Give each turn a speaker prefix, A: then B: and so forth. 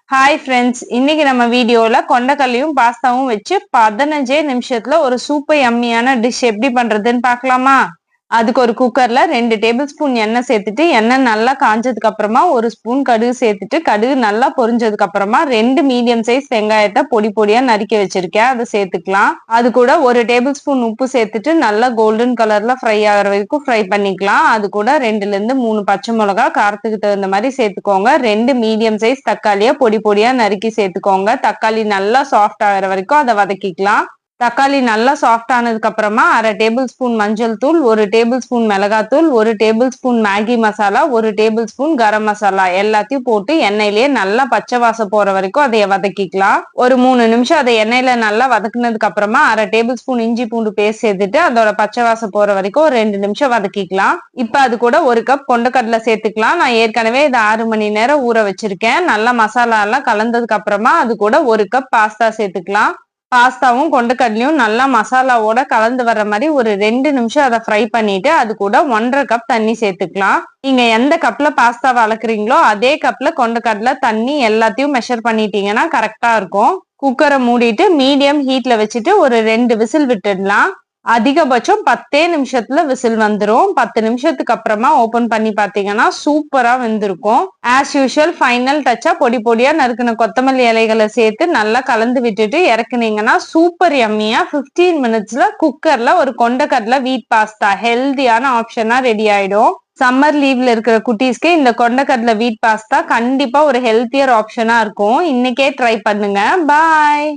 A: Hi friends, இன்னைக்கு நம்ம வீடியோல கொண்டக்கல்லையும் பாஸ்தாவும் வச்சு 15 நிமிஷத்துல ஒரு சூப்பர் யம்மியான டிஷ் எப்படி பண்றதுன்னு பார்க்கலாமா? அதுக்கு ஒரு குக்கர்ல 2 டேபிள் ஸ்பூன் எண்ணெய் சேர்த்துட்டு எண்ணெய் நல்லா காஞ்சதுக்கு அப்புறமா 1 ஸ்பூன் கடுகு சேர்த்துட்டு கடுகு நல்லா பொரிஞ்சதுக்கு அப்புறமா 2 மீடியம் சைஸ் வெங்காயத்தை பொடி பொடியா நறுக்கி வச்சிருக்கேன், அதை சேர்த்துக்கலாம். அது கூட 1 டேபிள் ஸ்பூன் உப்பு சேர்த்துட்டு நல்லா கோல்டன் கலர்ல ஃப்ரை ஆகிற வரைக்கும் ஃப்ரை பண்ணிக்கலாம். அது கூட 2ல இருந்து 3 பச்சை மிளகா காரத்துக்கு தகுந்த மாதிரி சேர்த்துக்கோங்க. 2 மீடியம் சைஸ் தக்காளியை பொடி பொடியா நறுக்கி சேர்த்துக்கோங்க. தக்காளி நல்லா சாஃப்ட் ஆகிற வரைக்கும் அதை வதக்கிக்கலாம். தக்காளி நல்லா சாஃப்ட் ஆனதுக்கு அப்புறமா 1/2 டேபிள் ஸ்பூன் மஞ்சள் தூள், 1 டேபிள் ஸ்பூன் மிளகாத்தூள், 1 tablespoon Maggi masala, 1 tablespoon garam masala எல்லாத்தையும் போட்டு எண்ணெயிலேயே நல்லா பச்சை வாசம் போற வரைக்கும் அதை வதக்கிக்கலாம். ஒரு 3 நிமிஷம் அதை எண்ணெயில நல்லா வதக்குனதுக்கு அப்புறமா 1/2 டேபிள் ஸ்பூன் இஞ்சி பூண்டு பேஸ்ட் சேர்த்துட்டு அதோட பச்சை வாசம் போற வரைக்கும் ஒரு 2 நிமிஷம் வதக்கிக்கலாம். இப்ப அது கூட 1 கப் கொண்டக்கடலை சேர்த்துக்கலாம். நான் ஏற்கனவே இதை 6 மணி நேரம் ஊற வச்சிருக்கேன். நல்லா மசாலா எல்லாம் கலந்ததுக்கு அப்புறமா அது கூட 1 கப் பாஸ்தா சேர்த்துக்கலாம். பாஸ்தாவும் கொண்டக்கடலையும் நல்லா மசாலாவோட கலந்து வர்ற மாதிரி ஒரு 2 நிமிஷம் அதை ஃப்ரை பண்ணிட்டு அது கூட 1.5 கப் தண்ணி சேர்த்துக்கலாம். நீங்க எந்த கப்ல பாஸ்தாவை அளக்குறீங்களோ அதே கப்ல கொண்டக்கடலை தண்ணி எல்லாத்தையும் மெஷர் பண்ணிட்டீங்கன்னா கரெக்டா இருக்கும். குக்கரை மூடிட்டு மீடியம் ஹீட்ல வச்சுட்டு ஒரு 2 விசில் விட்டுடலாம். அதிகபட்சம் 10 நிமிஷத்துல விசில் வந்துடும். 10 நிமிஷத்துக்கு அப்புறமா ஓபன் பண்ணி பாத்தீங்கன்னா சூப்பரா வெந்திருக்கும். ஆஸ் யூஷுவல் ஃபைனல் டச்சா பொடி பொடியா நறுக்கின கொத்தமல்லி இலைகளை சேர்த்து நல்லா கலந்து விட்டுட்டு இறக்குனீங்கன்னா சூப்பர் யம்மியா 15 மினிட்ஸ்ல குக்கர்ல ஒரு கொண்டக்கடலை வீட் பாஸ்தா ஹெல்தியான ஆப்ஷனா ரெடி ஆயிடும். சம்மர் லீவ்ல இருக்கிற குட்டீஸ்க்கு இந்த கொண்டக்கடலை வீட் பாஸ்தா கண்டிப்பா ஒரு ஹெல்த்தியர் ஆப்ஷனா இருக்கும். இன்னைக்கே ட்ரை பண்ணுங்க. பாய்.